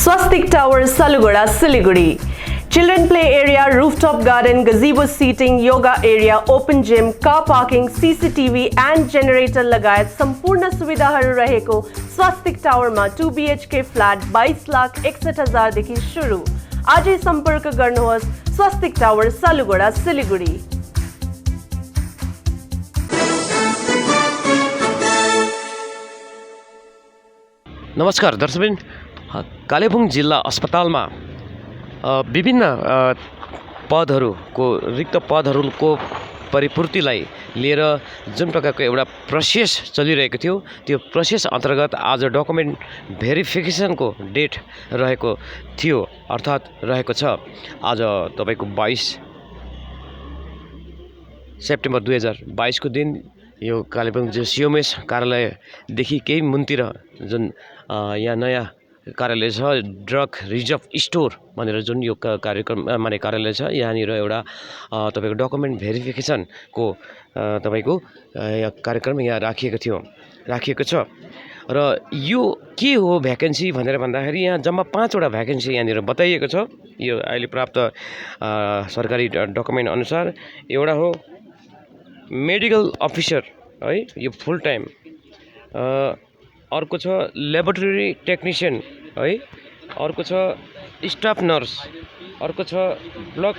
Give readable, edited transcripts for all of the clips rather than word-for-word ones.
Swastik Tower, Salugada, Siliguri. Children play area, rooftop garden, gazebo seating, yoga area, open gym, car parking, CCTV and generator लगायत सम्पूर्ण सुविधाहरू रहेको स्वास्तिक टावरमा 2 BHK flat 22,61,000 देखि सुरु। आजै सम्पर्क गर्नुहोस् स्वास्तिक टावर, सालुगढा, सिलिगुडी। नमस्कार दर्शकबिन, कालेबुङ जिल्ला अस्पतालमा विभिन्न पदहरूको रिक्त पदहरूको परिपूर्तिलाई लिएर जुन प्रकारको एउटा प्रोसेस चलिरहेको थियो, त्यो प्रोसेस अन्तर्गत आज डकुमेन्ट भेरिफिकेसनको डेट रहेको थियो, अर्थात् रहेको छ आज तपाईको 22 सेप्टेम्बर 2022 को दिन। यो कालेबुङ सिएमएस कार्यालयदेखि केही मुनतिर जुन यहाँ नयाँ कार्यालय छ, ड्रग रिजर्भ स्टोर भनेर जुन यो कार्यक्रम माने कार्यालय छ, यहाँनिर एउटा तपाईको डकुमेन्ट भेरिफिकेसनको तपाईको कार्यक्रम यहाँ राखिएको छ। र यो के हो भ्याकेन्सी भनेर भन्दाखेरि यहाँ जम्मा 5 वटा भ्याकेन्सी यहाँनिर बताइएको छ। यो अहिले प्राप्त सरकारी डकुमेन्ट अनुसार एउटा हो मेडिकल अफिसर है, यो फुल टाइम। अर्को छ ल्याबोरेटरी टेक्निशियन है, अर्को छ स्टाफ नर्स, अर्को छ ब्लक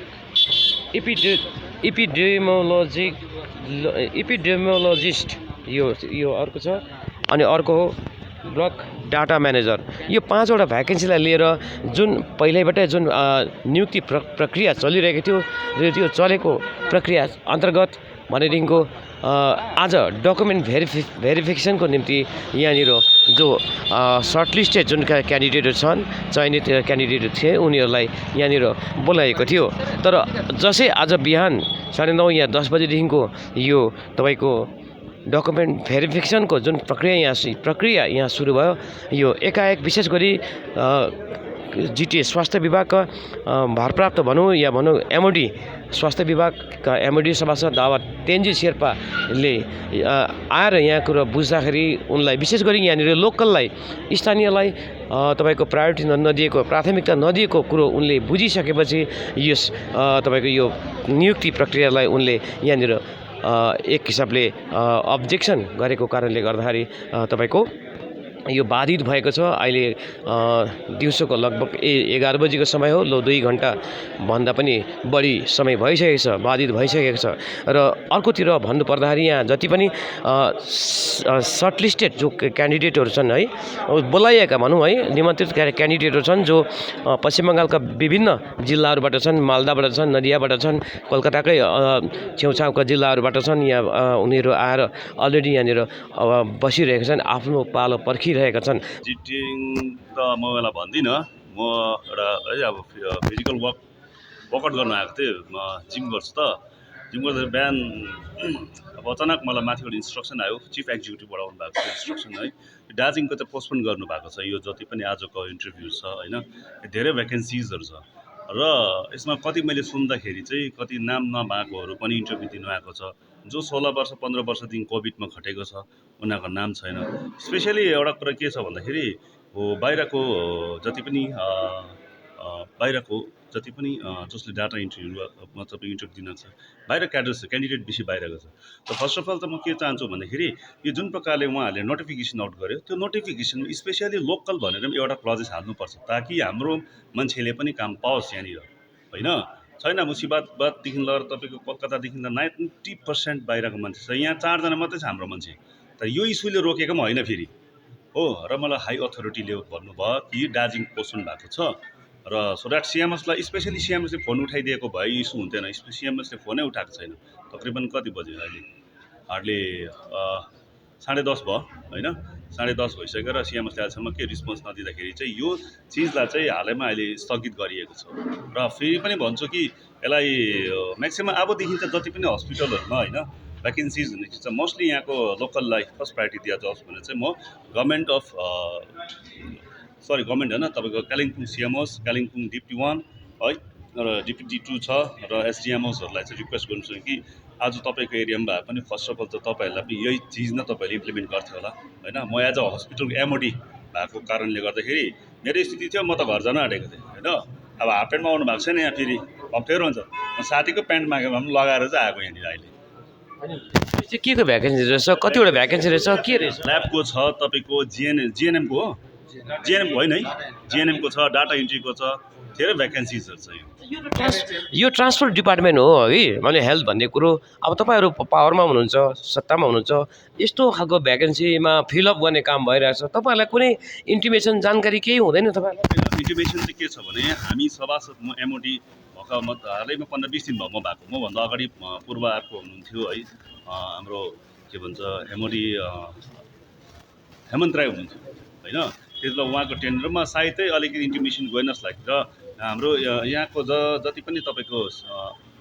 एपिडेमियोलोजिस्ट यो अर्को छ, अनि अर्को हो ब्लक डाटा म्यानेजर। यो 5 वटा भ्याकेन्सीलाई लिएर जुन पहिल्यैबाटै जुन नियुक्ति प्रक्रिया चलिरहेको थियो, र त्यो चलेको प्रक्रिया अन्तर्गत भनेदेखिको आज डकुमेन्ट भेरिफिकेसनको निम्ति यहाँनिर जो सर्टलिस्टेड जुन क्यान्डिडेटहरू छन्, चयनित क्यान्डिडेटहरू थिए, उनीहरूलाई यहाँनिर बोलाएको थियो। तर जसै आज बिहान 9:30 या 10 बजेदेखिको यो तपाईको डकुमेन्ट भेरिफिकेसनको जुन प्रक्रिया यहाँ सुरु भयो, यो एकाएक विशेष गरी जिटिए स्वास्थ्य विभागका भारप्राप्त भनौँ या भनौँ एमओडी स्वास्थ्य विभागका एमओडी सभासद दावा तेन्जी शेर्पाले आएर यहाँ कुरा बुझ्दाखेरि उनलाई विशेष गरी यहाँनिर लोकललाई, स्थानीयलाई तपाईको प्रायोरिटी नदिएको, प्राथमिकता नदिएको कुरो उनले बुझिसकेपछि यस तपाईको यो नियुक्ति प्रक्रियालाई उनले यहाँनिर एक हिसाबले अब्जेक्सन गरेको कारणले गर्दाखेरि तपाईको यो बाधित भएको छ। अहिले दिउँसोको लगभग 11 बजेको समय हो, 2 घण्टा भन्दा पनि बढी समय भइसकेको छ, बाधित भइसकेको छ। र अर्कोतिर भन्नुपर्दाखेरि यहाँ जति पनि सर्टलिस्टेड जो क्यान्डिडेटहरू छन् है, बोलाइएका भनौँ है, निमन्त्रित क्यान्डिडेटहरू छन् जो पश्चिम बङ्गालका विभिन्न जिल्लाहरूबाट छन्, मालदाबाट छन्, नदियाबाट छन्, कोलकाताकै छेउछाउका जिल्लाहरूबाट छन्। यहाँ उनीहरू आएर अलरेडी यहाँनिर बसिरहेका छन्, आफ्नो पालो पर्खिरहेका छन्। चिटिङ त म बेला भन्दिनँ, म एउटा है अब फिजिकल वर्कआउट गर्न आएको थिएँ। म जिम गर्छु, जिम गर्दा बिहान अब अचानक मलाई माथिबाट इन्स्ट्रक्सन आयो, चिफ एक्जिक्युटिभ बढाउनु भएको छ इन्स्ट्रक्सन है, दार्जिलिङको चाहिँ पोस्टपोन गर्नुभएको छ। यो जति पनि आजको इन्टरभ्यू छ होइन, धेरै भ्याकेन्सिजहरू छ र यसमा कति मैले सुन्दाखेरि चाहिँ कति नाम नभएकोहरू पनि इन्टरभ्यू दिनु आएको छ, जो 16 वर्ष 15 वर्षदेखि कोभिडमा खटेको छ, उनीहरूको नाम छैन। स्पेसली एउटा कुरा के छ भन्दाखेरि बाहिरको जति पनि जसले डाटा इन्टरभ्यू मतलब इन्टरभ्यू दिन छ, बाहिर क्यान्डिडेट बेसी बाहिरको छ। त फर्स्ट अफ अल त म के चाहन्छु भन्दाखेरि यो जुन प्रकारले उहाँहरूले नोटिफिकेसन आउट गर्यो, त्यो नोटिफिकेसन स्पेसली लोकल भनेर पनि एउटा क्लजेस हाल्नुपर्छ, ताकि हाम्रो मान्छेले पनि काम पाओस् यहाँनिर होइन। छैन मुसिबातदेखि लिएर तपाईँको कलकत्तादेखि लिएर 90% बाहिरको मान्छे छ, यहाँ 4 जना मात्रै छ हाम्रो मान्छे। तर यो इस्युले रोकेको पनि होइन फेरि हो। र मलाई हाई अथोरिटीले भन्नुभयो कि दार्जिलिङ पोस्टपोन भएको छ, र सो द्याट सिएमएसलाई स्पेसली सिएमएसले फोन उठाइदिएको भए इस्यु हुन्थेन। सिएमएसले फोनै उठाएको छैन। तकरिबन कति बज्यो अहिले, हार्डली 10:30 भयो होइन, 10:30 भइसक्यो र सिएमएसले अहिलेसम्म के रिस्पोन्स नदिँदाखेरि चाहिँ यो चिजलाई चाहिँ हालैमा अहिले स्थगित गरिएको छ। र फेरि पनि भन्छु कि यसलाई म्याक्सिमम् अबदेखि त जति पनि हस्पिटलहरूमा होइन भ्याकेन्सिज हुने चिज छ, मोस्टली यहाँको लोकललाई फर्स्ट प्रायोरिटी दिइजाओस् भनेर चाहिँ म गभर्मेन्ट होइन, तपाईँको कालिम्पोङ सिएमओस, कालिम्पोङ डिप्टी 1 है र डिप्टी 2 छ र एसडिएमओसहरूलाई चाहिँ रिक्वेस्ट गर्छु कि आज तपाईँको एरियामा भए पनि फर्स्ट अफ अल त तपाईँहरूलाई पनि यही चिज नै तपाईँहरूले इम्प्लिमेन्ट गर्थ्यो होला होइन। म एज अ हस्पिटलको एमओडी भएको कारणले गर्दाखेरि मेरो स्थिति थियो म त घर जान आँटेको थिएँ होइन। अब हाफ प्यान्टमा आउनु भएको छैन यहाँ, फेरि अप्ठ्यारो हुन्छ। म साथीको प्यान्ट मागेको भए पनि लगाएर चाहिँ आएको यहाँनिर अहिले। अनि यो चाहिँ के को भ्याकेन्सी रहेछ, कतिवटा भ्याकेन्सी रहेछ, के रहेछ? ल्याबको छ तपाईँको, जिएनएमको हो, जिएनएमको होइन है, जिएनएमको छ, डाटा इन्ट्रीको छ, धेरै भ्याकेन्सिजहरू छ यो ट्रान्सपोर्ट डिपार्टमेन्ट हो है, मैले हेल्थ भन्ने कुरो। अब तपाईँहरू पावरमा हुनुहुन्छ, सत्तामा हुनुहुन्छ, यस्तो खालको भ्याकेन्सीमा फिलअप गर्ने काम भइरहेछ, तपाईँहरूलाई कुनै इन्टिमेसन जानकारी केही हुँदैन तपाईँहरूलाई? इन्टिमेसन चाहिँ के छ भने हामी सभासद, म एमओडी भर्खर म हालैमा 15-20 दिन भयो म भएको। मभन्दा अगाडि पूर्व अर्को हुनुहुन्थ्यो है, हाम्रो के भन्छ एमओडी हेमन्त राई हुनुहुन्थ्यो होइन। त्यति बेला उहाँको टेन्डरमा सायदै अलिकति इन्टिमेसन गएन जस्तो लाग्छ। र हाम्रो यहाँको जति पनि तपाईँको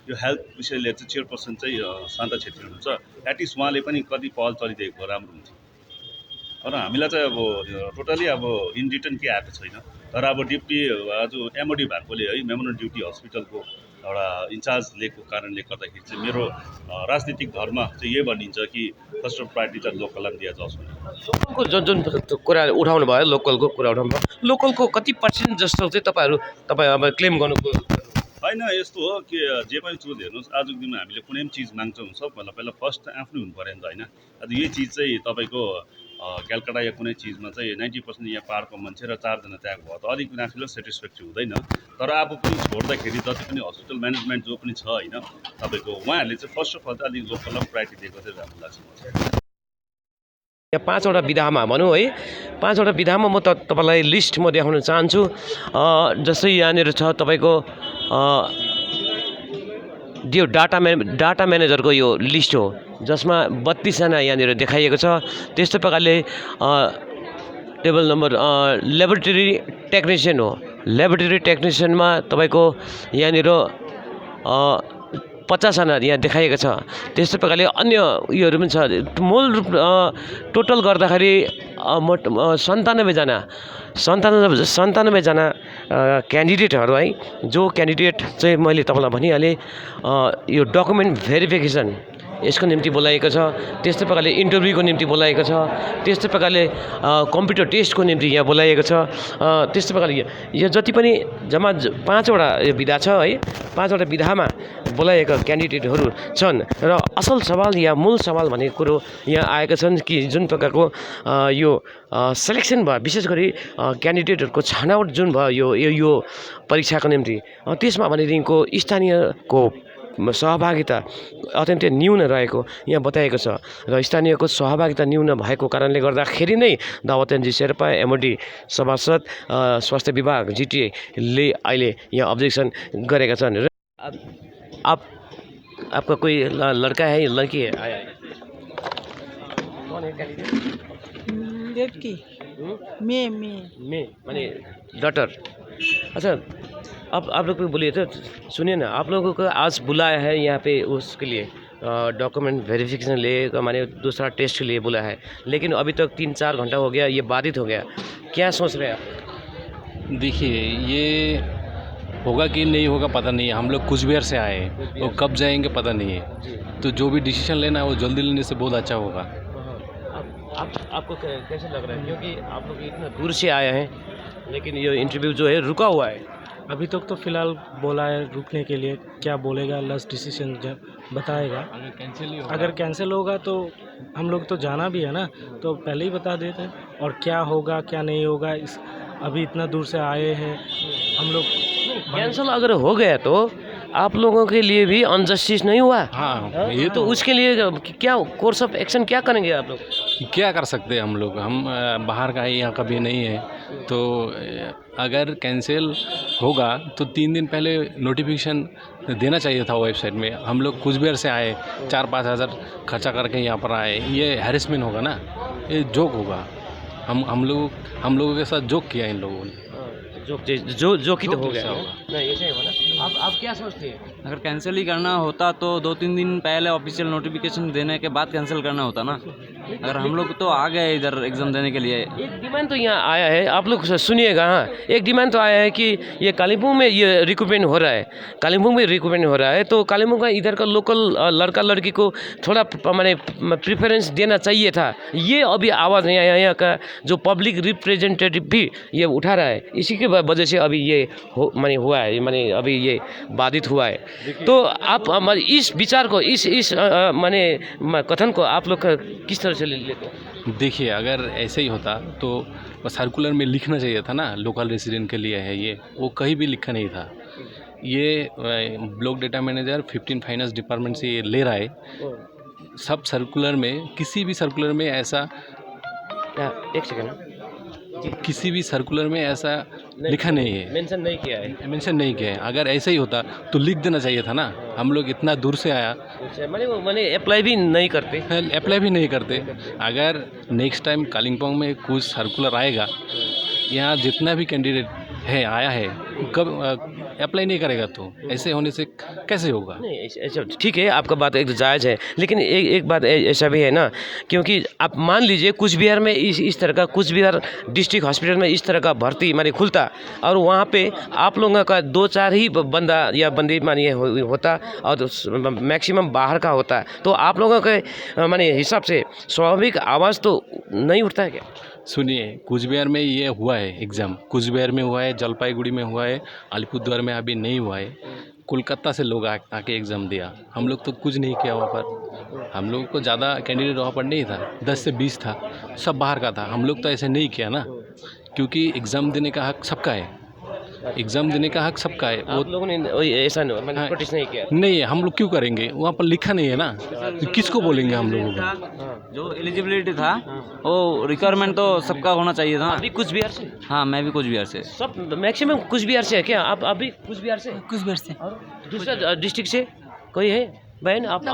यो हेल्थ विषय लिएर चाहिँ चेयरपर्सन चाहिँ शान्ता छेत्री हुनुहुन्छ, एटलिस्ट उहाँले पनि कति पहल चलिदिएको राम्रो हुन्थ्यो। र हामीलाई चाहिँ अब टोटली अब इन रिटर्न के आएको छैन। तर अब डिप्टी आज एमओडी भएकोले है, मेमोरियल ड्युटी हस्पिटलको एउटा इन्चार्ज लिएको कारणले गर्दाखेरि चाहिँ मेरो राजनीतिक धर्म चाहिँ यही भनिन्छ कि फर्स्ट अफ प्रायोरिटी चाहिँ लोकललाई दिया जाओस् भने। लोकलको जुन कुरा उठाउनु भयो, लोकलको कुरा उठाउनु भयो, लोकलको कति पर्सेन्ट जस्तो चाहिँ तपाईँ अब क्लेम गर्नुको? होइन, यस्तो हो कि जे पनि चिज हेर्नुहोस्, आजको दिनमा हामीले कुनै पनि चिज माग्छौँ सबभन्दा पहिला फर्स्ट आफ्नै हुनु पऱ्यो नि त होइन। आज यही चिज चाहिँ तपाईँको कलकत्ता या कुनै चिजमा चाहिँ 90% यहाँ पाहाडको मान्छे र 4 जना त्यहाँको भयो त अलिक आफूलाई सेटिस्फ्याक्ट्री हुँदैन। तर अब पनि छोड्दाखेरि जति पनि हस्पिटल म्यानेजमेन्ट जो पनि छ होइन तपाईँको, उहाँहरूले चाहिँ फर्स्ट अफ अल चाहिँ अलिक लोकललाई प्रायोरिटी दिएको चाहिँ राम्रो लाग्छ। यहाँ 5वटा विधामा भनौँ है, 5वटा विधामा म तपाईँलाई लिस्ट म देखाउन चाहन्छु। जस्तै यहाँनिर छ तपाईँको यो डाटा म्यानेजरको यो लिस्ट हो, जसमा 32 जना यहाँनिर देखाइएको छ। त्यस्तै प्रकारले टेबल नम्बर ल्याबोरेटरी टेक्निसियन हो, ल्याबोरेटरी टेक्निसियनमा तपाईँको यहाँनिर 50 जना यहाँ देखाइएको छ। त्यस्तै प्रकारले अन्य उयोहरू पनि छ। मूल रूप टोटल गर्दाखेरि 97 जना क्यान्डिडेटहरू है, जो क्यान्डिडेट चाहिँ मैले तपाईँलाई भनिहालेँ यो डकुमेन्ट भेरिफिकेसन यसको निम्ति बोलाएको छ। त्यस्तै प्रकारले इन्टरभ्यूको निम्ति बोलाएको छ। त्यस्तै प्रकारले कम्प्युटर टेस्टको निम्ति यहाँ बोलाएको छ। त्यस्तै प्रकारले यो जति पनि जम्मा 5वटा यो विधा छ है, 5वटा विधामा बोलाएका क्यान्डिडेटहरू छन्। र असल सवाल या मूल सवाल भनेको कुरो यहाँ आएका छन् कि जुन प्रकारको यो सेलेक्सन भयो, विशेष गरी क्यान्डिडेटहरूको छनौट जुन भयो यो परीक्षाको निम्ति, त्यसमा भनेदेखिको स्थानीयको सहभागिता अत्यन्तै न्यून रहेको यहाँ बताएको छ। र स्थानीयको सहभागिता न्यून भएको कारणले गर्दाखेरि नै दावा तेन्जिङ शेर्पा एमओडी सभासद स्वास्थ्य विभाग जिटिएले अहिले यहाँ अब्जेक्सन गरेका छन्। र आपका कोई लड़का है, लड़की है? आया है? कौन है कैंडिडेट? लड़की मैं माने डॉटर। अच्छा, अब आप लोग को बोलिए तो सुनिए ना, आप लोगों को आज बुलाया है यहाँ पे उसके लिए डॉक्यूमेंट वेरिफिकेशन लिए, माने दूसरा टेस्ट के लिए बुलाया है, लेकिन अभी तक 3-4 घंटा हो गया, ये बाधित हो गया। क्या सोच रहे हैं आप? देखिए, ये होगा कि नहीं होगा पता नहीं है। हम लोग कुचबिहार से आए हैं और कब जाएंगे पता नहीं है। तो जो भी डिसीजन लेना है वो जल्दी लेने से बहुत अच्छा होगा। आपको कैसे लग रहा है, क्योंकि आप लोग इतना दूर से आए हैं लेकिन ये इंटरव्यू जो है रुका हुआ है? अभी तक तो फ़िलहाल बोला है रुकने के लिए, क्या बोलेगा लास्ट डिसीजन जब बताएगा। अगर कैंसिल होगा तो हम लोग तो जाना भी है ना, तो पहले ही बता देते हैं। और क्या होगा क्या नहीं होगा, इस अभी इतना दूर से आए हैं हम लोग। कैंसिल अगर हो गया तो आप लोगों के लिए भी अनजस्टिस नहीं हुआ? हाँ, ये तो उसके लिए क्या कोर्स ऑफ एक्शन क्या करेंगे आप लोग? क्या कर सकते हैं हम लोग, हम बाहर का है, यहाँ कभी नहीं है। तो अगर कैंसिल होगा तो 3 दिन पहले नोटिफिकेशन देना चाहिए था वेबसाइट में। हम लोग कुचबिहार से आए, 4-5 हज़ार खर्चा करके यहाँ पर आए, ये हैरेसमेंट होगा ना, ये जोक होगा। हम लोगों के साथ जोक किया इन लोगों ने। जो कि तो हो गया नहीं, ऐसे ही होना। आप क्या सोचते हैं? अगर कैंसिल ही करना होता तो 2-3 दिन पहले ऑफिशियल नोटिफिकेशन देने के बाद कैंसिल करना होता ना। अगर हम लोग तो आ गए इधर एग्ज़ाम देने के लिए। एक डिमांड तो यहाँ आया है, आप लोग सुनिएगा। हाँ, एक डिमांड तो आया है कि ये कालिम्पोंग में ये रिक्रूटमेंट हो रहा है, कालिम्पोंग में रिक्रूटमेंट हो रहा है, तो कालिम्पोंग का इधर का लोकल लड़का लड़की को थोड़ा माने प्रेफरेंस देना चाहिए था। ये अभी आवाज़ नहीं आया, यहाँ का जो पब्लिक रिप्रेजेंटेटिव भी ये उठा रहा है, इसी के वजह से अभी ये माने हुआ है, माने अभी ये बाधित हुआ है। तो आप इस विचार को, इस माने कथन को आप लोग किस तरह से लेते हैं? देखिए, अगर ऐसे ही होता तो सर्कुलर में लिखना चाहिए था ना, लोकल रेसिडेंट के लिए है ये, वो कहीं भी लिखा नहीं था। ये block data manager 15 finance department से ये ले रहा है। सब सर्कुलर में, किसी भी सर्कुलर में ऐसा, एक सेकंड, किसी भी सर्कुलर में ऐसा लिखा नहीं है, मेंशन नहीं किया है, मेंशन नहीं किया है। अगर ऐसे ही होता तो लिख देना चाहिए था ना। हम लोग इतना दूर से आया, माने अप्लाई भी नहीं करते, अप्लाई भी नहीं करते। अगर नेक्स्ट टाइम कालिम्पोंग में कुछ सर्कुलर आएगा, यहाँ जितना भी कैंडिडेट है आया है, कब अप्लाई नहीं करेगा तो ऐसे होने से कैसे होगा? नहीं ऐसा ठीक है, आपका बात एक जायज़ है, लेकिन एक बात ऐसा भी है ना, क्योंकि आप मान लीजिए कुछ बिहार में इस तरह का, कुछ बिहार डिस्ट्रिक्ट हॉस्पिटल में इस तरह का भर्ती माने खुलता, और वहाँ पे आप लोगों का 2-4 ही बंदा या बंदी मानिए होता, और मैक्सिमम बाहर का होता, तो आप लोगों के माने हिसाब से स्वाभाविक आवाज़ तो नहीं उठता है क्या? सुनिए, कुछ बिहार में ये हुआ है एग्ज़ाम, कुछ बिहार में हुआ है, जलपाईगुड़ी में हुआ है, अलीपुरद्वार में अभी नहीं हुआ है। कोलकाता से लोग आके एग्ज़ाम दिया। हम लोग तो कुछ नहीं किया वहाँ पर। हम लोग को ज़्यादा कैंडिडेट वहाँ पर नहीं था, 10 से 20 था, सब बाहर का था। हम लोग तो ऐसे नहीं किया ना, क्योंकि एग्ज़ाम देने का हक सबका है। एग्ज़ाम देने का हक सबका है। आप लोगों ने ऐसा प्रोटेस्ट नहीं किया? नहीं है, हम लोग क्यों करेंगे? वहाँ पर लिखा नहीं है ना, तो किसको बोलेंगे हम लोगों को? जो एलिजिबिलिटी था वो रिक्वायरमेंट तो सबका होना चाहिए था। अभी कुछ बिहार से? हाँ, मैं भी कुछ बिहार से। सब मैक्सिमम कुछ बिहार से है क्या? आप भी कुछ बिहार से? कुछ बिहार से। और दूसरा डिस्ट्रिक्ट से कोई है बहन? आप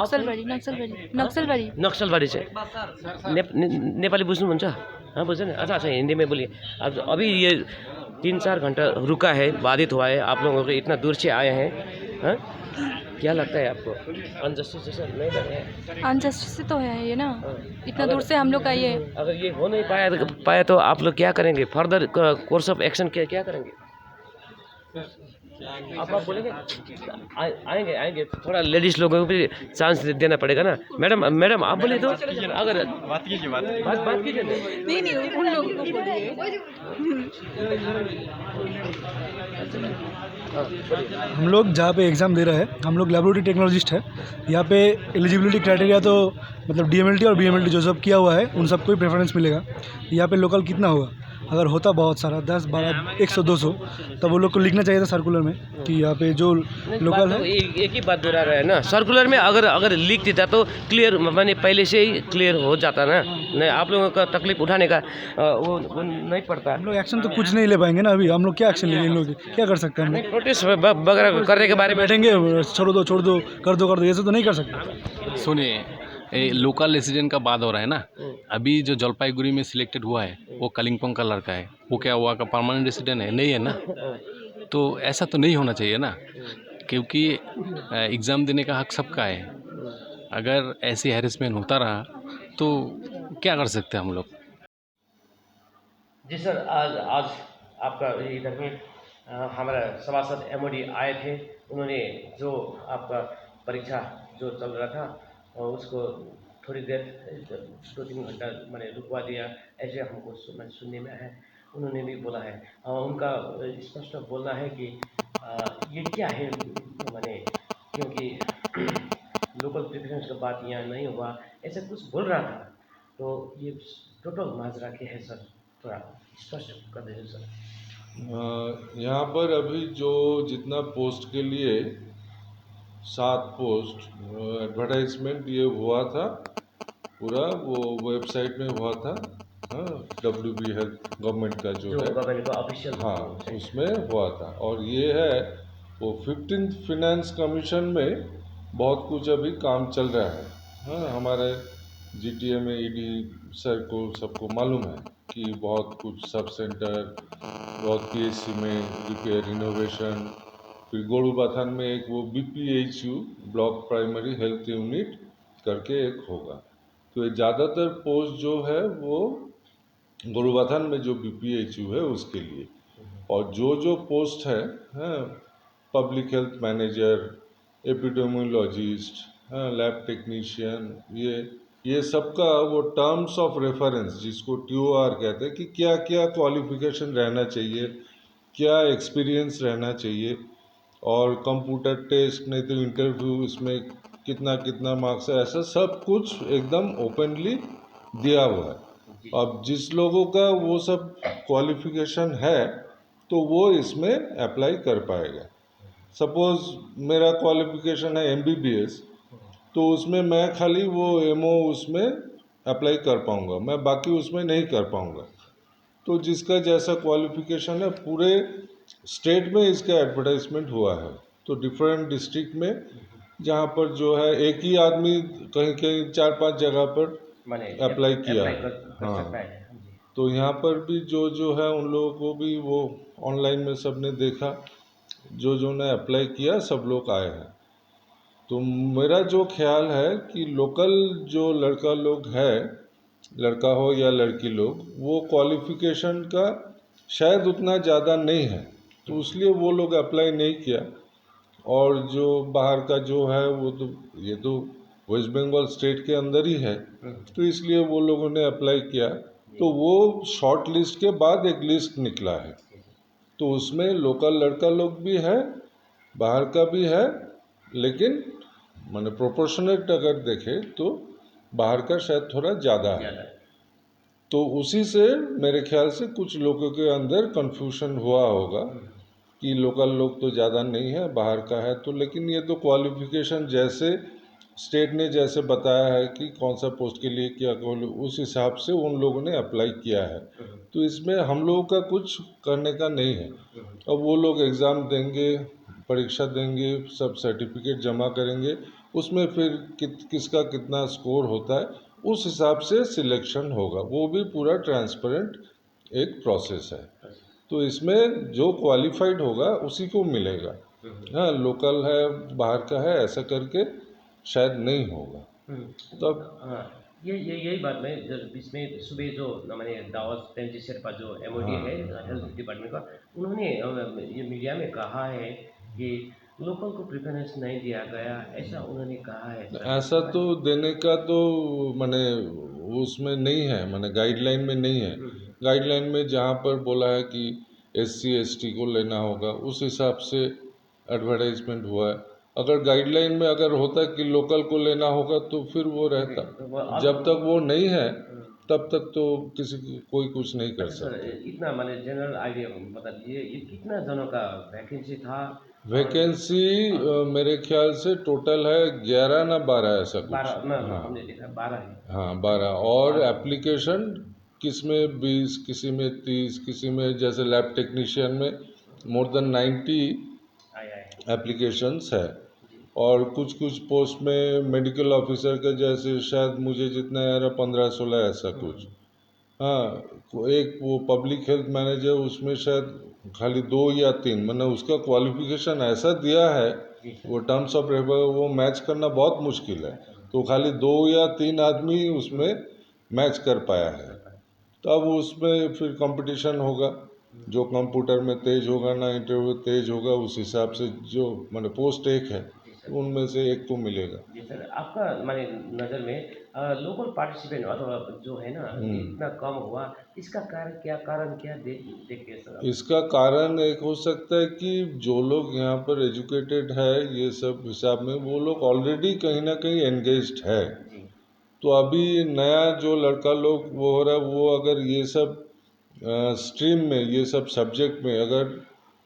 नक्सलबारी से नेपाली बुझ्नुहुन्छ? हाँ, बुझ्छ नि? अच्छा अच्छा, हिंदी में बोलिए। अब अभी ये 3-4 घंटा रुका है, बाधित हुआ है, आप लोगों को इतना दूर से आए हैं, हाँ? क्या लगता है आपको? अनजस्टिस जैसा नहीं लग रहा है? अनजस्टिस तो है ये ना, इतना दूर से हम लोग आए हैं। अगर ये हो नहीं पाया तो आप लोग क्या करेंगे? फर्दर कोर्स ऑफ एक्शन क्या करेंगे? आप बोलेंगे? आएंगे, थोड़ा लेडीज लोगों को भी चांस देना पड़ेगा ना। मैडम आप बोलिए तो, अगर बात कीजिए, बात कीजिए। नहीं उन लोगों को बोलिए। हम लोग जहाँ पे एग्ज़ाम दे रहे हैं, हम लोग लेबोरेटरी टेक्नोलॉजिस्ट है। यहाँ पे एलिजिबिलिटी क्राइटेरिया तो मतलब DMLT और BMLT जो सब किया हुआ है उन सबको ही प्रेफरेंस मिलेगा। यहाँ पे लोकल कितना होगा? अगर होता बहुत सारा 10, 12, 100-200, तब वो लोग को लिखना चाहिए था सर्कुलर में कि यहाँ पे जो लोकल है। एक ही बात दोहरा रहा है ना, सर्कुलर में अगर लिख देता तो क्लियर, मैंने पहले से ही क्लियर हो जाता ना। नहीं, आप लोगों का तकलीफ उठाने का वो नहीं पड़ता। हम लोग एक्शन तो कुछ नहीं ले पाएंगे ना अभी। हम लोग क्या एक्शन लेंगे? इन लोग क्या कर सकते हैं? हम लोग प्रोटेस्ट वगैरह करने के बारे में बैठेंगे, छोड़ दो, कर दो, ऐसे तो नहीं कर सकते। सुनिए, लोकल रेसिडेंट का बात हो रहा है ना। अभी जो जलपाईगुड़ी में सिलेक्टेड हुआ है वो कालिम्पोंग का लड़का है, वो क्या हुआ का परमानेंट रेसिडेंट है? नहीं है ना। तो ऐसा तो नहीं होना चाहिए ना, क्योंकि एग्ज़ाम देने का हक सबका है। अगर ऐसी हैरेसमेंट होता रहा तो क्या कर सकते हैं हम लोग? जी सर, आज आपका इधर में हमारा सभासद MOD आए थे। उन्होंने जो आपका परीक्षा जो चल रहा था और उसको थोड़ी देर 2-3 घंटा मैंने रुकवा दिया, ऐसे हमको सुनने में है। उन्होंने भी बोला है, उनका स्पष्ट बोलना है कि ये क्या है, मैंने क्योंकि लोकल प्रेफरेंस का बात यहाँ नहीं हुआ, ऐसा कुछ बोल रहा था। तो ये टोटल माजरा क्या है सर, थोड़ा स्पष्ट कर दीजिए सर। यहाँ पर अभी जो जितना पोस्ट के लिए 7 पोस्ट एडवर्टाइजमेंट ये हुआ था, पूरा वो वेबसाइट में हुआ था। हाँ, WB हेल्थ गवर्नमेंट का जो है, गवर्नमेंट का ऑफिशियल, हाँ, उसमें हुआ था। और ये है वो 15th फाइनेंस कमीशन में बहुत कुछ अभी काम चल रहा है। हाँ, हमारे GTA में ED सर को सबको मालूम है कि बहुत कुछ सब सेंटर, बहुत PSC में रिपेयर इनोवेशन, फिर गोड़ूबाथान में एक वो BPHU block primary health unit करके एक होगा। तो ये ज़्यादातर पोस्ट जो है वो गुरुबथान में जो BPHU है उसके लिए, और जो पोस्ट है public health manager, epidemiologist, lab technician, ये सबका वो टर्म्स ऑफ रेफरेंस जिसको TOR कहते हैं कि क्या क्या क्वालिफिकेशन रहना चाहिए, क्या एक्सपीरियंस रहना चाहिए, और कंप्यूटर टेस्ट नहीं तो इंटरव्यू, इसमें कितना कितना मार्क्स है, ऐसा सब कुछ एकदम ओपनली दिया हुआ है। अब जिस लोगों का वो सब क्वालिफिकेशन है तो वो इसमें अप्लाई कर पाएगा। सपोज़ मेरा क्वालिफिकेशन है MBBS, तो उसमें मैं खाली वो MO उसमें अप्लाई कर पाऊँगा, मैं बाकी उसमें नहीं कर पाऊँगा। तो जिसका जैसा क्वालिफिकेशन है, पूरे स्टेट में इसका एडवर्टाइजमेंट हुआ है। तो डिफरेंट डिस्ट्रिक्ट में जहाँ पर जो है एक ही आदमी कहीं कहीं 4-5 जगह पर अप्लाई किया है। हाँ, तो यहाँ पर भी जो है उन लोगों को भी वो ऑनलाइन में सबने देखा, जो ने अप्लाई किया सब लोग आए हैं। तो मेरा जो ख्याल है कि लोकल जो लड़का लोग है, लड़का हो या लड़की लोग, वो क्वालिफिकेशन का शायद उतना ज़्यादा नहीं है, तो इसलिए वो लोग अप्लाई नहीं किया। और जो बाहर का जो है वो तो ये तो वेस्ट बंगाल स्टेट के अंदर ही है, तो इसलिए वो लोगों ने अप्लाई किया। तो वो शॉर्ट लिस्ट के बाद एक लिस्ट निकला है, तो उसमें लोकल लड़का लोग भी है, बाहर का भी है, लेकिन माने प्रोपोर्शनेट अगर देखें तो बाहर का शायद थोड़ा ज़्यादा है। तो उसी से मेरे ख्याल से कुछ लोगों के अंदर कन्फ्यूजन हुआ होगा कि लोकल लोग तो ज़्यादा नहीं है, बाहर का है। तो लेकिन ये तो क्वालिफिकेशन जैसे स्टेट ने जैसे बताया है कि कौन सा पोस्ट के लिए क्या, उस हिसाब से उन लोगों ने अप्लाई किया है। तो इसमें हम लोगों का कुछ करने का नहीं है। अब वो लोग एग्ज़ाम देंगे, परीक्षा देंगे, सब सर्टिफिकेट जमा करेंगे, उसमें फिर किसका कितना स्कोर होता है उस हिसाब से सिलेक्शन होगा। वो भी पूरा ट्रांसपेरेंट एक प्रोसेस है। तो इसमें जो क्वालिफाइड होगा उसी को मिलेगा। हाँ, लोकल है बाहर का है ऐसा करके शायद नहीं होगा। तब हाँ, यही बात मैं बीच में सुबह जो मैंने दावत तेंजी शेरपा जो MOD है हेल्थ डिपार्टमेंट का, उन्होंने ये मीडिया में कहा है कि लोकल को प्रेफरेंस नहीं दिया गया, ऐसा उन्होंने कहा है। ऐसा तो देने का तो माने उसमें नहीं है, माने गाइडलाइन में नहीं है। गाइडलाइन में जहाँ पर बोला है कि SC ST को लेना होगा, उस हिसाब से एडवर्टाइजमेंट हुआ है। अगर गाइडलाइन में अगर होता कि लोकल को लेना होगा तो फिर वो रहता। जब तक वो नहीं है तब तक तो कोई कुछ नहीं कर सकता। इतना मैंने जनरल आइडिया बता दीजिए, ये कितना जनों का वैकेंसी था? वैकेंसी मेरे ख्याल से टोटल है 11 ना 12 ऐसा कुछ। 12 हमने देखा 12 है। हाँ 12, और एप्लीकेशन किस में 20, किसी में 30, किसी में जैसे लैब टेक्नीशियन में मोर देन 90 एप्लीकेशंस है। और कुछ पोस्ट में मेडिकल ऑफिसर का जैसे शायद मुझे जितना यार 15-16 ऐसा कुछ। हाँ, एक वो पब्लिक हेल्थ मैनेजर, उसमें शायद खाली 2 या 3, मतलब उसका क्वालिफिकेशन ऐसा दिया है, वो टर्म्स ऑफ रेफर वो मैच करना बहुत मुश्किल है, तो खाली 2 या 3 आदमी उसमें मैच कर पाया है। तब उसमें फिर कंपटीशन होगा, जो कंप्यूटर में तेज होगा ना इंटरव्यू तेज होगा, उस हिसाब से जो मतलब पोस्ट एक है उनमें से एक को मिलेगा। जी सर, आपका माने नज़र में लोकल पार्टिसिपेंट अथवा जो है ना इतना कम हुआ, इसका कारण क्या देखते हैं सर? इसका कारण एक हो सकता है कि जो लोग यहाँ पर एजुकेटेड है ये सब हिसाब में, वो लोग ऑलरेडी कहीं ना कहीं एंगेज्ड है। तो अभी नया जो लड़का लोग वो हो रहा है, वो अगर ये सब स्ट्रीम में, ये सब सब्जेक्ट में अगर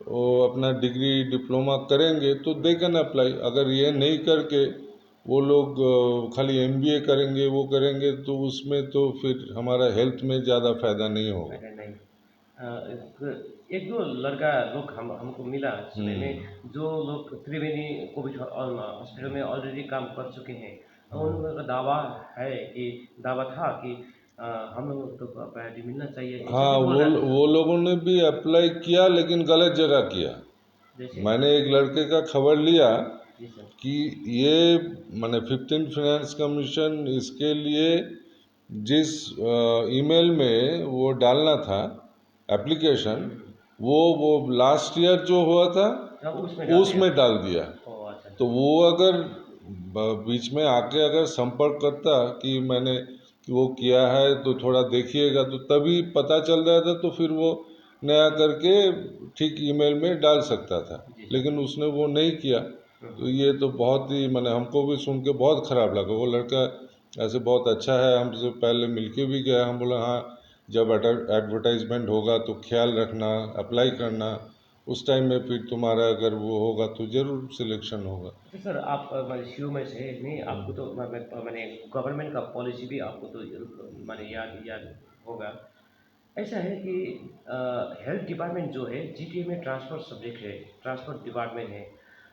वो अपना डिग्री डिप्लोमा करेंगे तो दे कैन अप्लाई। अगर ये नहीं करके वो लोग खाली MBA करेंगे, वो करेंगे, तो उसमें तो फिर हमारा हेल्थ में ज़्यादा फायदा नहीं होगा। एक दो लड़का लोग हमको मिला सुबह में, जो लोग त्रिवेणी कोविड हॉस्पिटल में ऑलरेडी काम कर चुके हैं। उनका दावा था कि हम लोग तो प्रायोरिटी मिलना चाहिए। हाँ, वो लोगों ने भी अप्लाई किया लेकिन गलत जगह किया। मैंने एक लड़के का खबर लिया कि ये माने 15th फाइनेंस कमीशन इसके लिए जिस ईमेल में वो डालना था एप्लीकेशन, वो लास्ट ईयर जो हुआ था उसमें डाल दिया। तो वो अगर बीच में आके अगर संपर्क करता कि मैंने वो किया है तो थोड़ा देखिएगा, तो तभी पता चल जाता, तो फिर वो नया करके ठीक ईमेल में डाल सकता था, लेकिन उसने वो नहीं किया। तो ये तो बहुत ही मैंने हमको भी सुन के बहुत ख़राब लगा। वो लड़का ऐसे बहुत अच्छा है, हमसे पहले मिलके भी गया। हम बोले हाँ, जब एडवर्टाइजमेंट होगा तो ख्याल रखना, अप्लाई करना, उस टाइम में फिर तुम्हारा अगर वो होगा तो ज़रूर सिलेक्शन होगा। अच्छा सर, आप शिव में से नहीं, आपको तो मैंने गवर्नमेंट का पॉलिसी भी आपको तो मैंने याद याद होगा। ऐसा है कि हेल्थ डिपार्टमेंट जो है जीटीए में ट्रांसपोर्ट सब्जेक्ट है, ट्रांसपोर्ट डिपार्टमेंट है।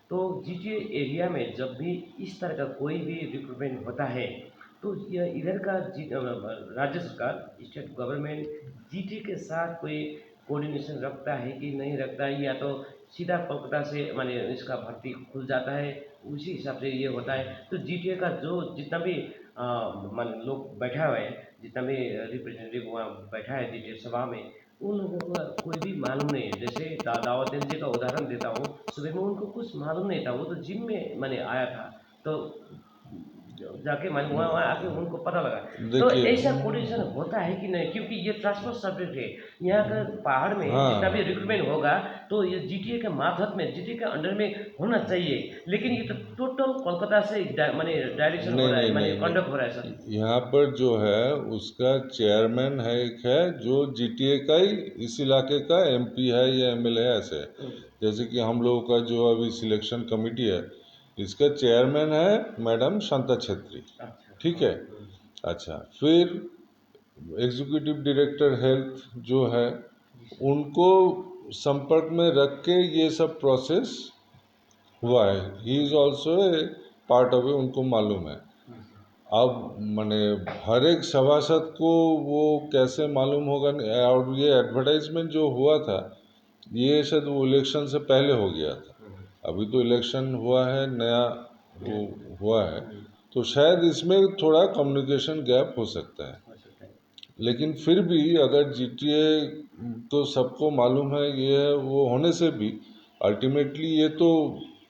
तो जीटीए एरिया में जब भी इस तरह का कोई भी रिक्रूटमेंट होता है तो यह इधर का राज्य सरकार, स्टेट गवर्नमेंट जीटीए के साथ कोई कोऑर्डिनेशन रखता है कि नहीं रखता है, या तो सीधा कोलकाता से माने इसका भर्ती खुल जाता है, उसी हिसाब से ये होता है। तो जीटीए का जो जितना भी मान लोग बैठा हुआ है, जितना भी रिप्रेजेंटेटिव वहाँ बैठा है जीटीए सभा में, उन लोगों को कोई भी मालूम नहीं है। जैसे दावत जी का उदाहरण देता हूँ, सुबह में उनको कुछ मालूम नहीं था, वो तो जिम में मैंने आया था, तो जाके मैंने वहाँ आके उनको पता लगा। तो देखिए ऐसा कोऑर्डिनेशन होता है कि नहीं, क्योंकि ये ट्रांसपोर्ट सब्जेक्ट है। यहाँ का पहाड़ में हाँ जितना भी रिक्रूटमेंट होगा तो ये जीटीए के मार्फत में, जीटीए के अंडर में होना चाहिए, लेकिन ये तो टोटल कोलकाता से माने डायरेक्शन हो नहीं रहा है, नहीं माने नहीं कंडक्ट हो रहा है सर। नहीं, यहाँ पर जो है उसका चेयरमैन है, एक है जो जीटीए का ही इस इलाके का एमपी है या एमएलए है, ऐसे है। जैसे कि हम लोगों का जो अभी सिलेक्शन कमेटी है, इसका चेयरमैन है मैडम शांता छेत्री, ठीक है। अच्छा, फिर एग्जीक्यूटिव डायरेक्टर हेल्थ जो है, उनको संपर्क में रख के ये सब प्रोसेस हुआ है। He is also a part of a, उनको मालूम है। अब माने हर एक सभासद को वो कैसे मालूम होगा और ये एडवर्टाइजमेंट जो हुआ था, ये शायद वो इलेक्शन से पहले हो गया था। अभी तो इलेक्शन हुआ है, नया वो हुआ है, तो शायद इसमें थोड़ा कम्युनिकेशन गैप हो सकता है। लेकिन फिर भी अगर जीटीए तो सबको मालूम है, ये है, वो होने से भी अल्टीमेटली ये तो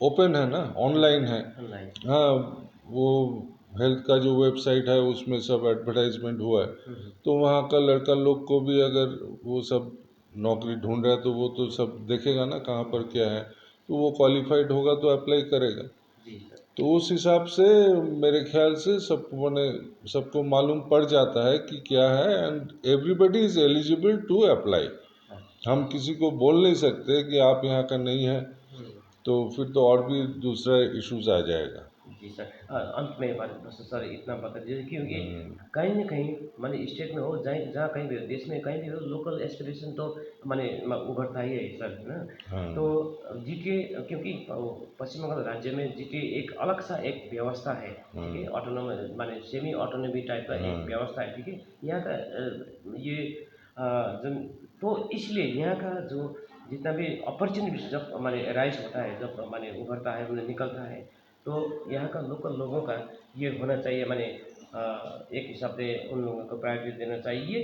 ओपन है ना, ऑनलाइन है। हाँ, वो हेल्थ का जो वेबसाइट है उसमें सब एडवर्टाइजमेंट हुआ है, तो वहाँ का लड़का लोग को भी अगर वो सब नौकरी ढूंढ रहा है तो वो तो सब देखेगा ना कहाँ पर क्या है, तो वो क्वालिफाइड होगा तो अप्लाई करेगा। तो उस हिसाब से मेरे ख्याल से सबको मालूम पड़ जाता है कि क्या है, and everybody is eligible to apply. हम किसी को बोल नहीं सकते कि आप यहाँ का नहीं है, तो फिर तो और भी दूसरा इश्यूज आ जाएगा। जी सर, अंत में बस सर इतना बता दीजिए, क्योंकि कहीं ना कहीं माने स्टेट में हो जहाँ जहाँ कहीं भी हो, देश में कहीं भी हो, लोकल एस्पिरेशन तो माने उभरता ही है सर, है ना। हाँ। तो जीटीए, क्योंकि पश्चिम बंगाल राज्य में जीटीए एक अलग सा एक व्यवस्था है, ठीक है, ऑटोनोमस माने सेमी ऑटोनोमी टाइप का एक व्यवस्था है, ठीक है। यहाँ का ये तो इसलिए यहाँ का जो जितना भी अपॉर्चुनिटी जब हमारे राइज होता है, जब हमारे उभरता है, उन्हें निकलता है, तो यहाँ का लोकल लोगों का ये होना चाहिए, माने एक हिसाब से उन लोगों को प्रायोरिटी देना चाहिए।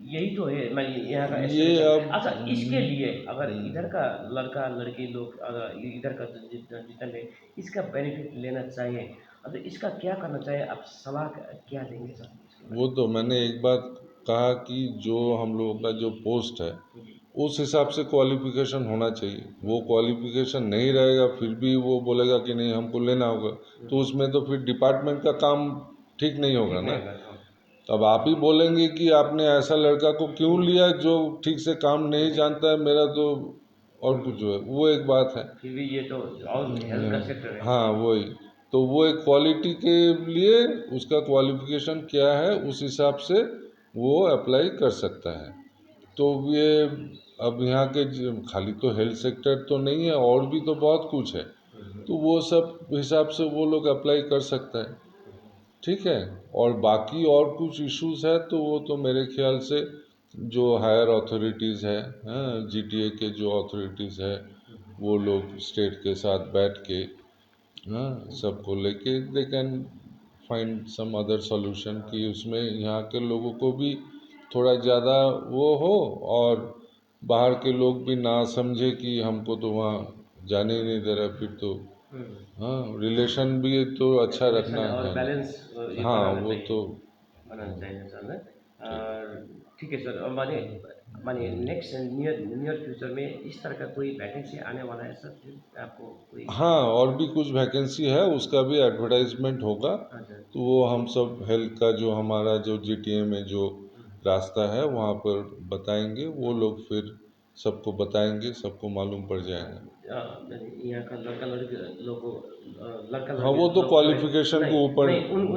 यही तो है माने यहाँ का ये aspiration। अब अच्छा, इसके लिए अगर इधर का लड़का लड़की लोग अगर इधर का जितना भी इसका बेनिफिट लेना चाहिए, तो इसका क्या करना चाहिए, आप सलाह क्या देंगे सर? वो तो मैंने एक बात कहा कि जो हम लोगों का जो पोस्ट है उस हिसाब से क्वालिफिकेशन होना चाहिए। वो क्वालिफिकेशन नहीं रहेगा फिर भी वो बोलेगा कि नहीं हमको लेना होगा, तो उसमें तो फिर डिपार्टमेंट का काम ठीक नहीं होगा ना। अब आप ही बोलेंगे कि आपने ऐसा लड़का को क्यों लिया जो ठीक से काम नहीं जानता है, मेरा तो और कुछ जो है वो एक बात है। फिर भी ये तो और हेल्थ का सेक्टर है। हाँ वही, तो वो एक क्वालिटी के लिए उसका क्वालिफिकेशन क्या है उस हिसाब से वो अप्लाई कर सकता है। तो ये अब यहाँ के खाली तो हेल्थ सेक्टर तो नहीं है, और भी तो बहुत कुछ है, तो वो सब हिसाब से वो लोग अप्लाई कर सकता है, ठीक है। और बाकी और कुछ इश्यूज है तो वो तो मेरे ख्याल से जो हायर अथॉरिटीज़ है, हाँ, जीटीए के जो अथॉरिटीज़ है, वो लोग स्टेट के साथ बैठ के, हाँ, सबको लेके they can find some other solution कि उसमें यहाँ के लोगों को भी थोड़ा ज़्यादा वो हो और बाहर के लोग भी ना समझे कि हमको तो वहाँ जाने ही नहीं दे रहा, फिर तो हाँ रिलेशन भी तो अच्छा रखना है। हाँ वो तो ठीक है सर। अब माने नेक्स्ट नियर फ्यूचर में इस तरह का कोई वैकेंसी आने वाला है सर? आपको कोई? हाँ और भी कुछ वैकेंसी है, उसका भी एडवर्टाइजमेंट होगा, तो वो हम सब हेल्थ का जो हमारा जो जीटीए में जो रास्ता है वहाँ पर बताएंगे, वो लोग फिर सबको बताएंगे, सबको मालूम पड़ जाएगा। यहाँ का लड़का हाँ वो तो क्वालिफिकेशन के ऊपर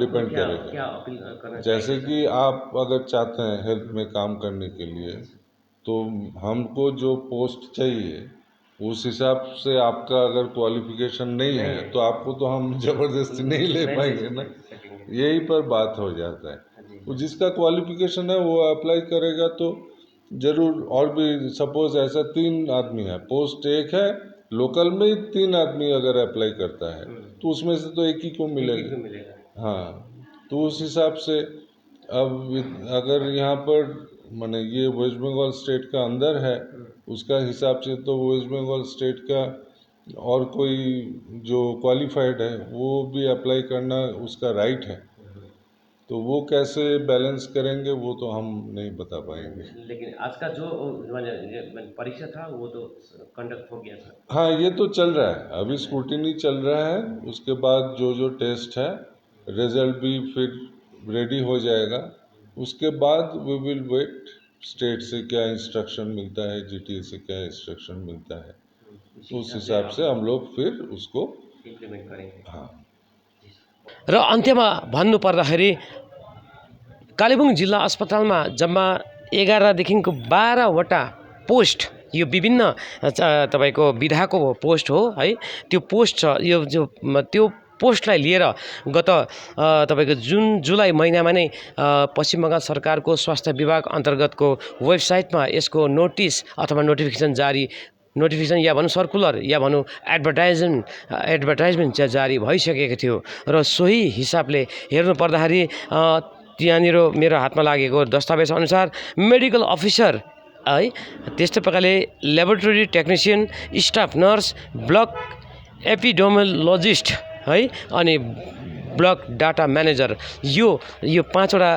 डिपेंड क्या करेगा। अपील करना जैसे कि आप अगर चाहते हैं हेल्थ में काम करने के लिए, तो हमको जो पोस्ट चाहिए उस हिसाब से आपका अगर क्वालिफिकेशन नहीं है तो आपको तो हम ज़बरदस्ती नहीं ले पाएंगे ना, यही पर बात हो जाता है। तो जिसका क्वालिफिकेशन है वो अप्लाई करेगा तो ज़रूर। और भी सपोज ऐसा 3 आदमी है, पोस्ट एक है, लोकल में 3 आदमी अगर अप्लाई करता है तो उसमें से तो एक ही को मिलेगा। हाँ तो उस हिसाब से अब अगर यहाँ पर माने ये वेस्ट बंगाल स्टेट का अंदर है, उसका हिसाब से तो वेस्ट बंगाल स्टेट का और कोई जो क्वालिफाइड है वो भी अप्लाई करना उसका राइट है, तो वो कैसे बैलेंस करेंगे वो तो हम नहीं बता पाएंगे। लेकिन आज का जो परीक्षा था वो तो कंडक्ट हो गया था। हाँ ये तो चल रहा है, अभी स्क्रूटिनी चल रहा है, उसके बाद जो टेस्ट है रिजल्ट भी फिर रेडी हो जाएगा, उसके बाद वी विल वेट स्टेट से क्या इंस्ट्रक्शन मिलता है, जीटीए से क्या इंस्ट्रक्शन मिलता है, तो उस हिसाब से हम लोग फिर उसको इम्प्लिमेंट करेंगे। हाँ र अन्त्यमा भन्नुपर्दाखेरि कालेबुङ जिल्ला अस्पतालमा जम्मा 11देखिको 12वटा पोस्ट, यो विभिन्न तपाईको विधाको पोस्ट हो है, त्यो पोस्ट छ। यो त्यो पोस्टलाई लिएर गत तपाईको जुलाई महिनामा नै पश्चिम बङ्गाल सरकारको स्वास्थ्य विभाग अन्तर्गतको वेबसाइटमा यसको नोटिस अथवा नोटिफिकेसन या भनौँ सर्कुलर या भनौँ एडभर्टाइजमेन्ट चाहिँ जारी भइसकेको थियो। र सोही हिसाबले हेर्नु पर्दाखेरि त्यहाँनिर मेरो हातमा लागेको दस्तावेज अनुसार मेडिकल अफिसर है, त्यस्तै प्रकारले laboratory technician, staff nurse, block epidemiologist है, अनि ब्लक डाटा म्यानेजर, यो 5वटा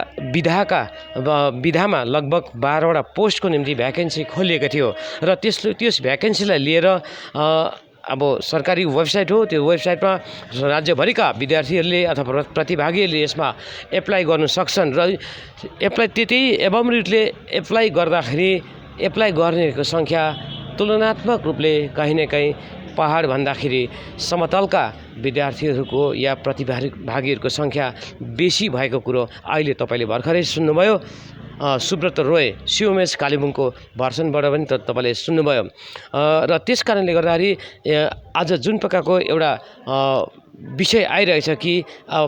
विधामा लगभग 12वटा पोस्टको निम्ति भ्याकेन्सी खोलिएको थियो। र त्यस भ्याकेन्सीलाई लिएर अब सरकारी वेबसाइट हो, त्यो वेबसाइटमा राज्यभरिका विद्यार्थीहरूले अथवा प्रतिभागीहरूले यसमा एप्लाई गर्न सक्छन्। र त्यही एवमरिटले एप्लाई गर्दाखेरि एप्लाई गर्नेहरूको सङ्ख्या तुलनात्मक रूपले कहीँ न कहीँ पहाड भन्दाखेरि समतलका विद्यार्थीहरूको या प्रतिभागीहरूको सङ्ख्या बेसी भएको कुरो अहिले तपाईँले भर्खरै सुन्नुभयो। सुब्रत रोय सिओएमएस कालेबुङको भर्सनबाट पनि तपाईँले सुन्नुभयो। र त्यस कारणले गर्दाखेरि आज जुन प्रकारको एउटा विषय आइरहेछ कि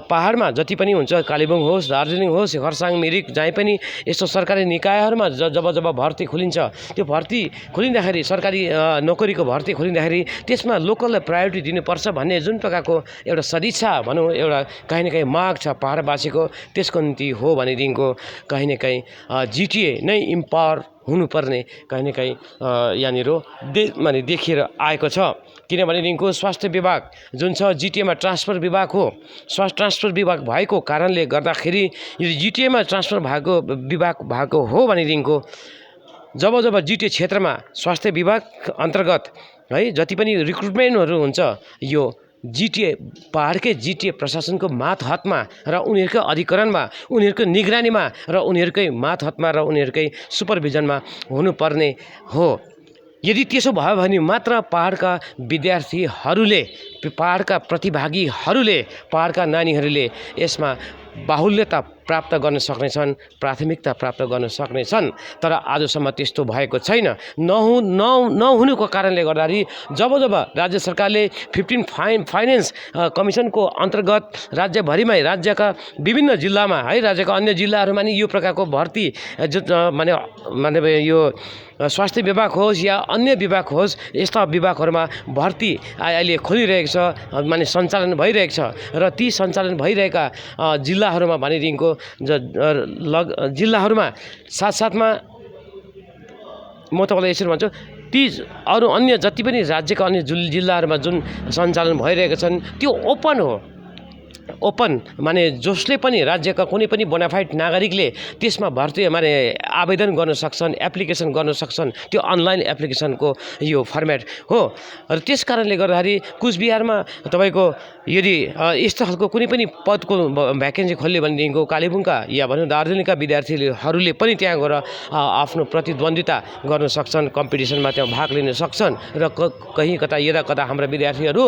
पहाडमा जति पनि हुन्छ, कालेबुङ होस्, दार्जिलिङ होस्, खरसाङ, मिरिक, जहीँ पनि यस्तो सरकारी निकायहरूमा जब भर्ती खोलिन्छ, त्यो भर्ती खोलिँदाखेरि सरकारी नोकरीको भर्ती खोलिँदाखेरि त्यसमा लोकललाई प्रायोरिटी दिनुपर्छ भन्ने जुन प्रकारको एउटा सदिच्छा भनौँ, एउटा कहीँ न कहीँ माग छ पहाडवासीको, त्यसको निम्ति हो भनेदेखिको कहीँ न कहीँ जिटिए नै इम्पावर हुनुपर्ने कहीँ न कहीँ यहाँनिर माने देखिएर आएको छ। किनभनेदेखिको स्वास्थ्य विभाग जुन छ जिटिएमा ट्रान्सफर विभाग हो, ट्रान्सफर विभाग भएको कारणले गर्दाखेरि यो जिटिएमा ट्रान्सफर भएको हो भनेदेखिको जब जिटिए क्षेत्रमा स्वास्थ्य विभाग अन्तर्गत है जति पनि रिक्रुटमेन्टहरू हुन्छ, यो जिटिए पहाडकै जिटिए प्रशासनको मातहतमा र उनीहरूकै अधिकरणमा, उनीहरूको निगरानीमा र उनीहरूकै मातहतमा र उनीहरूकै सुपरभिजनमा हुनुपर्ने हो। यदि त्यसो भयो भने मात्र पहाडका विद्यार्थीहरूले, पहाडका प्रतिभागीहरूले, पहाडका नानीहरूले यसमा बाहुल्यता प्राप्त गर्न सक्नेछन्, प्राथमिकता प्राप्त गर्न सक्नेछन्। तर आजसम्म त्यस्तो भएको छैन। नहुनुको कारणले गर्दाखेरि जब राज्य सरकारले 15 फाइनेन्स कमिसनको अन्तर्गत राज्यभरिमै राज्यका विभिन्न जिल्लामा है राज्यका अन्य जिल्लाहरूमा नि यो प्रकारको भर्ती माने यो स्वास्थ्य विभाग होस् या अन्य विभाग होस् यस्ता विभागहरूमा भर्ती अहिले खोलिरहेको छ, माने सञ्चालन भइरहेको छ। र ती सञ्चालन भइरहेका जिल्लाहरूमा भनेदेखिको जिल्लाहरूमा साथसाथमा म तपाईँलाई यसरी भन्छु, ती अरू अन्य जति पनि राज्यका अन्य जिल्लाहरूमा जुन सञ्चालन भइरहेका छन् त्यो ओपन हो। ओपन माने जसले पनि राज्यका कुनै पनि बोनाफाइड नागरिकले त्यसमा भर्ती माने आवेदन गर्न सक्छन्, एप्लिकेसन गर्न सक्छन्। त्यो अनलाइन एप्लिकेसनको यो फर्मेट हो। र त्यस कारणले गर्दाखेरि कुचबिहारमा तपाईँको यदि यस्तो खालको कुनै पनि पदको भ्याकेन्सी खोल्यो भनेदेखिको कालेबुङका या भनौँ दार्जिलिङका विद्यार्थीहरूले पनि त्यहाँ गएर आफ्नो प्रतिद्वन्दिता गर्न सक्छन्, कम्पिटिसनमा त्यहाँ भाग लिन सक्छन्। र कहीँ कता यता कता हाम्रा विद्यार्थीहरू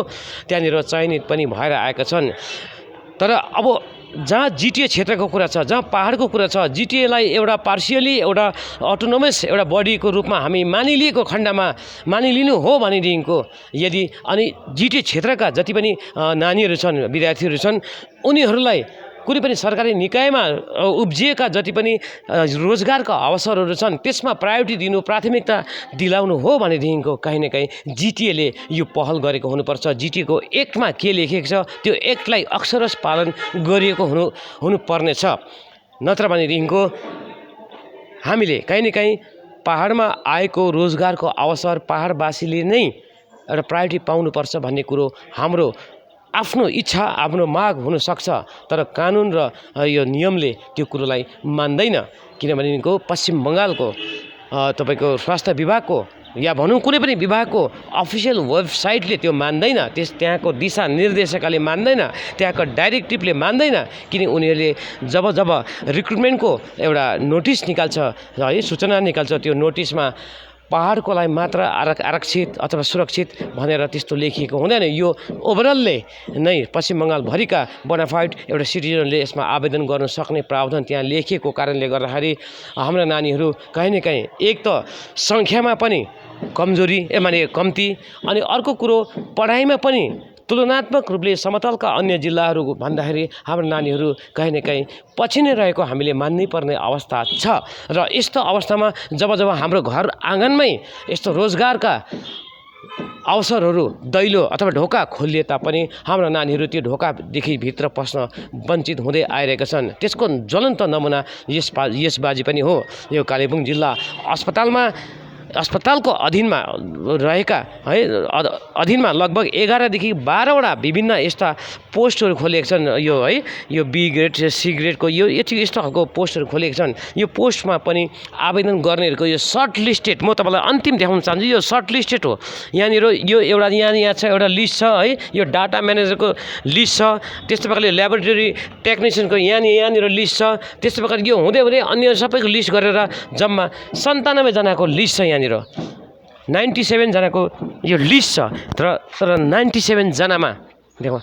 त्यहाँनिर चयनित पनि भएर आएका छन्। तर अब जहाँ जिटिए क्षेत्रको कुरा छ, जहाँ पहाडको कुरा छ, जिटिएलाई एउटा पार्सियली एउटा अटोनोमस एउटा बडीको रूपमा हामी मानिलिएको खण्डमा मानिलिनु हो भनेदेखिको यदि अनि जिटिए क्षेत्रका जति पनि नानीहरू छन्, विद्यार्थीहरू छन्, उनीहरूलाई कुनै पनि सरकारी निकायमा उब्जिएका जति पनि रोजगारका अवसरहरू छन् त्यसमा प्रायोरिटी दिनु, प्राथमिकता दिलाउनु हो भनेदेखिको कहीँ न कहीँ जिटिएले यो पहल गरेको हुनुपर्छ। जिटिएको एक्टमा के लेखेको छ त्यो एक्टलाई अक्षरश पालन गरिएको हुनुपर्नेछ। नत्र भनेदेखिको हामीले कहीँ न कहीँ पहाडमा आएको रोजगारको अवसर पहाडवासीले नै एउटा प्रायोरिटी पाउनुपर्छ भन्ने कुरो हाम्रो आफ्नो इच्छा, आफ्नो माग हुनसक्छ। तर कानुन र यो नियमले त्यो कुरोलाई मान्दैन। किनभनेको पश्चिम बङ्गालको तपाईँको स्वास्थ्य विभागको या भनौँ कुनै पनि विभागको अफिसियल वेबसाइटले त्यो मान्दैन, त्यहाँको दिशानिर्देशकले मान्दैन, त्यहाँको डाइरेक्टिभले मान्दैन। किन उनीहरूले जब रिक्रुटमेन्टको एउटा नोटिस निकाल्छ है, सूचना निकाल्छ, त्यो नोटिसमा पहाडकोलाई मात्र आरक्षित अथवा सुरक्षित भनेर त्यस्तो लेखिएको हुँदैन। यो ओभरअलले नै पश्चिम बङ्गालभरिका बोनाफाइड एउटा सिटिजनले यसमा आवेदन गर्न सक्ने प्रावधान त्यहाँ लेखिएको कारणले गर्दाखेरि हाम्रा नानीहरू कहीँ न कहीँ एक त सङ्ख्यामा पनि कमजोरी माने कम्ती, अनि अर्को कुरो पढाइमा पनि तुलनात्मक रूपले समतलका अन्य जिल्लाहरू भन्दाखेरि हाम्रो नानीहरू कहीँ न कहीँ पछि नै रहेको हामीले मान्नै पर्ने अवस्था छ। र यस्तो अवस्थामा जब हाम्रो घर आँगनमै यस्तो रोजगारका अवसरहरू दैलो अथवा ढोका खोलिए तापनि हाम्रा नानीहरू त्यो ढोकादेखि भित्र पस्न वञ्चित हुँदै आइरहेका छन्। त्यसको ज्वलन्त नमुना यसबाजी पनि हो। यो कालेबुङ जिल्ला अस्पतालको अधीनमा रहेका है अधीनमा लगभग 11देखि 12वटा विभिन्न यस्ता पोस्टहरू खोलेका छन्। यो है यो बी ग्रेड सी ग्रेडको यो यस्तो खालको पोस्टहरू खोलेका छन्। यो पोस्टमा पनि आवेदन गर्नेहरूको यो सर्ट लिस्टेड, म तपाईँलाई अन्तिम देखाउन चाहन्छु, यो सर्ट लिस्टेड हो। यहाँनिर यो एउटा यहाँ छ एउटा लिस्ट छ है, यो डाटा म्यानेजरको लिस्ट छ, त्यस्तै प्रकारले ल्याबोरेटरी टेक्निसियनको यहाँनिर लिस्ट छ, त्यस्तै प्रकारले यो हुँदै अन्य सबैको लिस्ट गरेर जम्मा 97 जनाको लिस्ट छ। यहाँनिर 97 जनाको यो लिस्ट छ। तर 97 जनामा देखो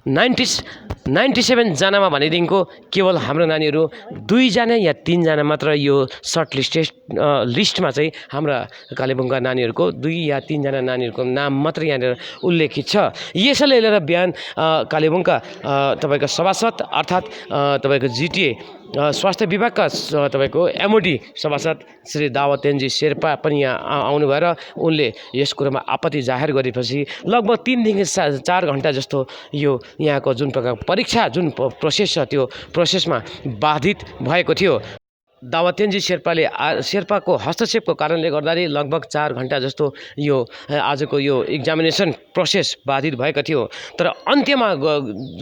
97 जनामा भनेदेखिको केवल हाम्रो नानीहरू 2 जना या 3 जना मात्र यो सर्ट लिस्टमा चाहिँ हाम्रा कालेबुङका नानीहरूको 2 या 3 जना नानीहरूको नाम मात्र यहाँनिर उल्लेखित छ। यसैले लिएर बिहान कालेबुङका तपाईँको सभासद अर्थात् तपाईँको जिटिए स्वास्थ्य विभागका तपाईँको एमओडी सभासद श्री दावतेन्जी शेर्पा पनि यहाँ आउनु भएर उनले यस कुरोमा आपत्ति जाहेर गरेपछि लगभग 3देखि 4 घण्टा जस्तो यो यहाँको जुन प्रकार परीक्षा जुन प्रोसेस छ त्यो प्रोसेसमा बाधित भएको थियो। दावतेन्जी शेर्पाको हस्तक्षेपको कारणले गर्दाखेरि लगभग 4 घण्टा जस्तो यो आजको यो एक्जामिनेसन प्रोसेस बाधित भएको थियो। तर अन्त्यमा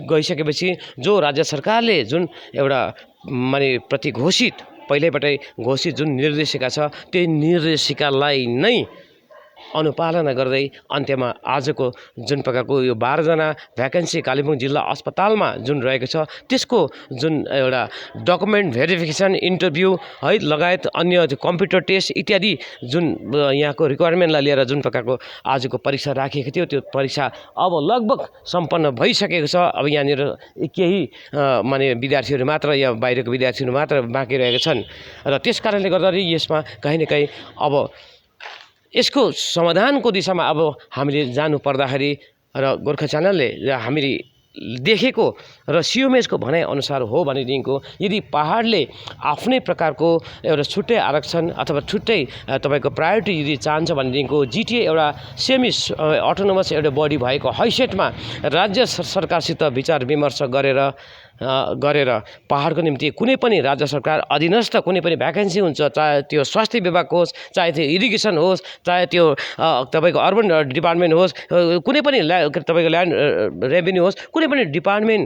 गइसकेपछि जो राज्य सरकारले जुन एउटा माने प्रति घोषित पहिल्यैबाटै घोषित जुन निर्देशिका छ त्यो निर्देशिकालाई नै अनुपालना गर्दै अन्त्यमा आजको जुन प्रकारको यो 12 जना भ्याकेन्सी कालिम्पोङ जिल्ला अस्पतालमा जुन रहेको छ त्यसको जुन एउटा डकुमेन्ट भेरिफिकेसन इन्टरभ्यू है लगायत अन्य कम्प्युटर टेस्ट इत्यादि जुन यहाँको रिक्वायरमेन्टलाई लिएर जुन प्रकारको आजको परीक्षा राखिएको थियो त्यो परीक्षा अब लगभग सम्पन्न भइसकेको छ। अब यहाँनिर केही माने विद्यार्थीहरू मात्र या बाहिरको विद्यार्थीहरू मात्र बाँकी रहेका छन् र त्यस कारणले गर्दाखेरि यसमा कहीँ न कहीँ अब यसको समाधानको दिशामा अब हामीले जानु पर्दाखेरि र गोर्खा च्यानलले हामीले देखेको र सियोमेजको भनाइअनुसार हो भनेदेखिको यदि पहाडले आफ्नै प्रकारको एउटा छुट्टै आरक्षण अथवा छुट्टै तपाईँको प्रायोरिटी यदि चाहन्छ भनेदेखिको जिटिए एउटा सेमी अटोनोमस एउटा बडी भएको हैसियतमा राज्य सरकारसित विचार विमर्श गरेर पहाडको निम्ति कुनै पनि राज्य सरकार अधीनस्थ कुनै पनि भ्याकेन्सी हुन्छ, चाहे त्यो स्वास्थ्य विभाग होस्, चाहे त्यो इरिगेसन होस्, चाहे त्यो तपाईँको अर्बन डिपार्टमेन्ट होस्, कुनै पनि तपाईँको ल्यान्ड रेभेन्यू होस्, कुनै पनि डिपार्टमेन्ट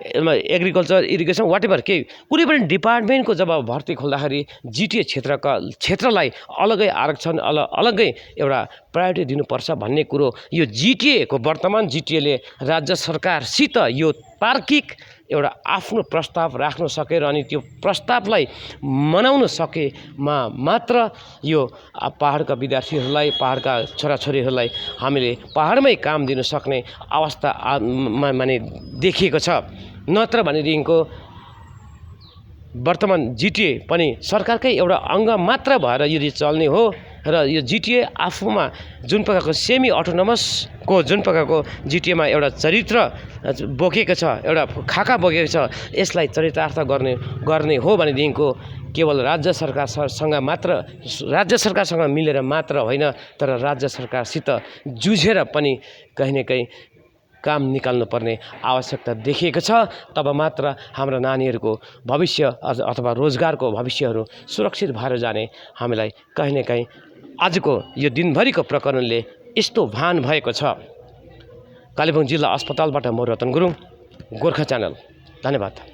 एग्रिकल्चर इरिगेसन वाटेभर केही कुनै पनि डिपार्टमेन्टको जब भर्ती खोल्दाखेरि जिटिए क्षेत्रलाई अलग्गै आरक्षण अलग्गै एउटा प्रायोरिटी दिनुपर्छ भन्ने कुरो यो जिटिएको वर्तमान जिटिएले राज्य सरकारसित यो तार्किक एउटा आफ्नो प्रस्ताव राख्न सकेर अनि त्यो प्रस्तावलाई मनाउन सकेमा मात्र यो पहाडका विद्यार्थीहरूलाई पहाडका छोराछोरीहरूलाई हामीले पहाडमै काम दिन सक्ने अवस्था माने देखिएको छ। नत्र भनेदेखिको वर्तमान जिटिए पनि सरकारकै एउटा अङ्ग मात्र भएर यदि चल्ने हो र यो जिटिए आफूमा जुन प्रकारको सेमी अटोनोमसको जुन प्रकारको जिटिएमा एउटा चरित्र बोकेको छ, एउटा खाका बोकेको छ, यसलाई चरितार्थ गर्ने हो भनेदेखिको केवल राज्य सरकारसँग मिलेर मात्र होइन तर राज्य सरकारसित जुझेर पनि कहीँ न कहीँ काम निकाल्नु पर्ने आवश्यकता देखिएको छ। तब मात्र हाम्रा नानीहरूको भविष्य अथवा रोजगारको भविष्यहरू सुरक्षित भएर जाने हामीलाई कहीँ न कहीँ आजको यो दिनभरिको प्रकरणले यस्तो भान भएको छ। कालिम्पोङ जिल्ला अस्पतालबाट म रतन गुरुङ, गोर्खा च्यानल, धन्यवाद।